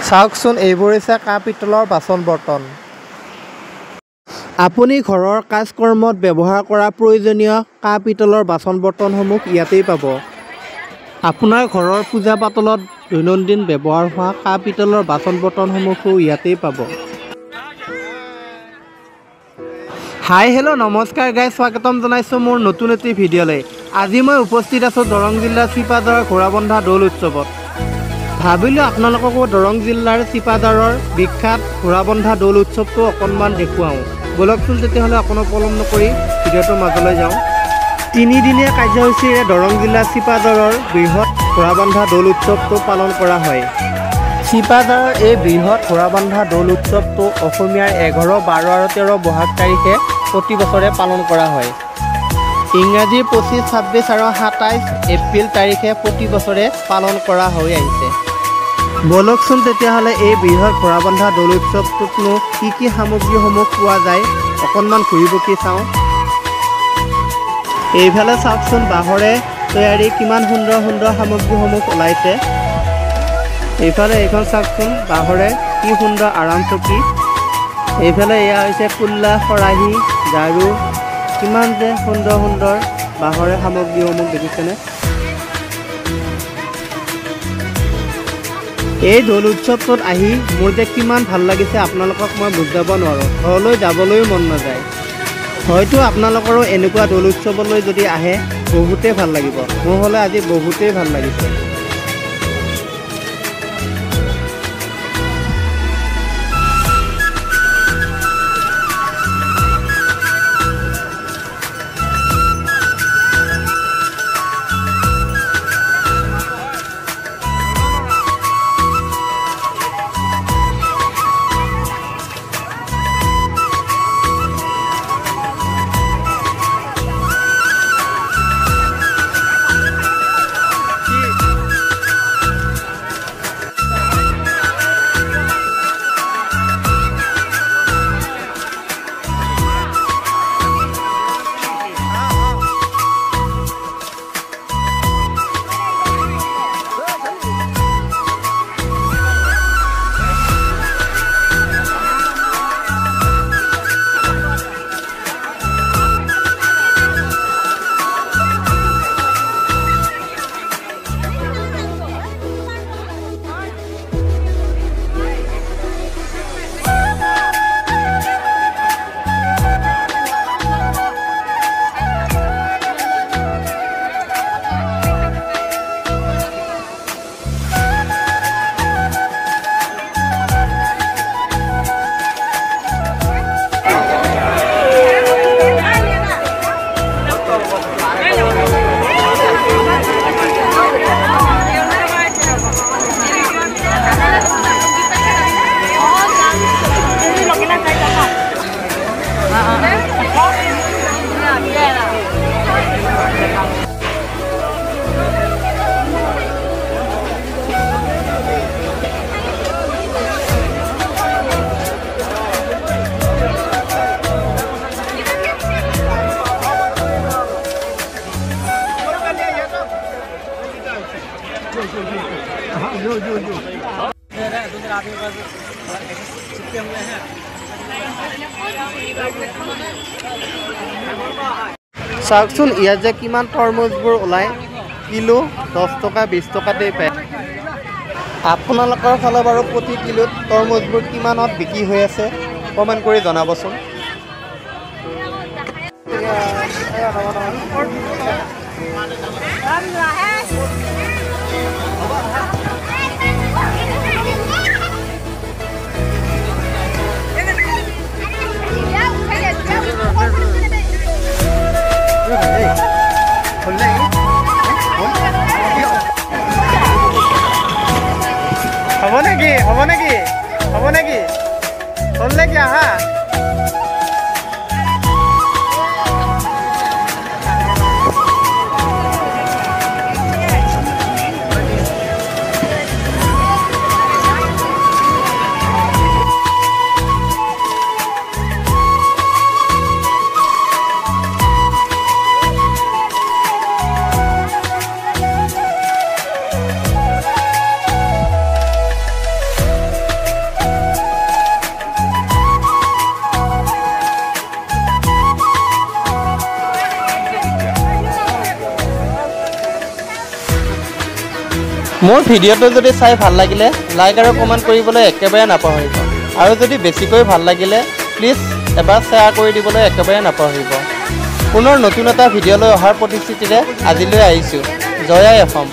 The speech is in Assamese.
চাওকচোন এইবোৰ হৈছে কাঁহ পিতলৰ বাচন বৰ্তন। আপুনি ঘৰৰ কাজ-কৰ্মত ব্যৱহাৰ কৰা প্ৰয়োজনীয় কাঁহ পিতলৰ বাচন বৰ্তনসমূহ ইয়াতেই পাব। আপোনাৰ ঘৰৰ পূজা পাতলত দৈনন্দিন ব্যৱহাৰ হোৱা কাঁহ পিতলৰ বাচন বৰ্তনসমূহো ইয়াতেই পাব। হাই হেল্ল' নমস্কাৰ গাইজ, স্বাগতম জনাইছোঁ মোৰ নতুন এটি ভিডিঅ'লৈ। আজি মই উপস্থিত আছোঁ দৰং জিলাৰ চিপাঝাৰৰ ঘোঁৰাবন্ধা দৌল উৎসৱত। ভাবিলোঁ আপোনালোককো দৰং জিলাৰ চিপাঝাৰৰ বিখ্যাত ঘোঁৰাবন্ধা দৌল উৎসৱটো অকণমান দেখুৱাওঁ। ব'লকচোন তেতিয়াহ'লে অকণো পলম নকৰি ভিডিঅ'টোৰ মাজলৈ যাওঁ। তিনিদিনীয়া কাৰ্যসূচীৰে দৰং জিলাৰ চিপাঝাৰৰ বৃহৎ ঘোঁৰাবন্ধা দৌল উৎসৱটো পালন কৰা হয়। চিপাঝাৰৰ এই বৃহৎ ঘোঁৰাবন্ধা দৌল উৎসৱটো অসমীয়াৰ 11, 12 আৰু 13 বহাগ তাৰিখে প্ৰতি বছৰে পালন কৰা হয়। ইংৰাজীৰ 25, 26 আৰু 27 এপ্ৰিল তাৰিখে প্ৰতি বছৰে পালন কৰা হৈ আহিছে। ব'লকচোন তেতিয়াহ'লে এই বৃহৎ ঘোঁৰাবন্ধা দৌল উৎসৱটোতনো কি সামগ্ৰীসমূহ পোৱা যায় অকণমান ঘূৰি পকি চাওঁ। এইফালে চাওকচোন বাঁহৰে তৈয়াৰী কিমান সুন্দৰ সুন্দৰ সামগ্ৰীসমূহ ওলাইছে। এইফালে এইখন চাওকচোন বাঁহৰে কি সুন্দৰ আৰাম চকী। এইফালে এয়া হৈছে কুল্লা, খৰাহী, ঝাৰু, কিমান যে সুন্দৰ সুন্দৰ বাঁহৰে সামগ্ৰীসমূহ দেখিছেনে। এই দৌল উৎসৱটোত আহি মোৰ যে কিমান ভাল লাগিছে আপোনালোকক মই বুজাব নোৱাৰোঁ। ঘৰলৈ যাবলৈও মন নাযায়। হয়তো আপোনালোকৰো এনেকুৱা দৌল উৎসৱলৈ যদি আহে বহুতেই ভাল লাগিব। মোৰ হ'লে আজি বহুতেই ভাল লাগিছে। চাওকচোন ইয়াত যে কিমান তৰমুজবোৰ ওলায়, কিলো 10 টকা 20 টকাতেই পায়। আপোনালোকৰ ফালে বাৰু প্ৰতি কিলোত তৰমুজবোৰ কিমানত বিক্ৰী হৈ আছে কমেণ্ট কৰি জনাবচোন। হ'ব নেকি হ'ল নেকি আহা। মোৰ ভিডিঅ'টো যদি চাই ভাল লাগিলে লাইক আৰু কমেণ্ট কৰিবলৈ একেবাৰে নাপাহৰিব আৰু যদি বেছিকৈ ভাল লাগিলে প্লিজ এবাৰ শ্বেয়াৰ কৰি দিবলৈ একেবাৰে নাপাহৰিব পুনৰ নতুন এটা ভিডিঅ'লৈ অহাৰ প্ৰতিশ্ৰুতিৰে আজিলৈ আহিছোঁ জয় আই অসম।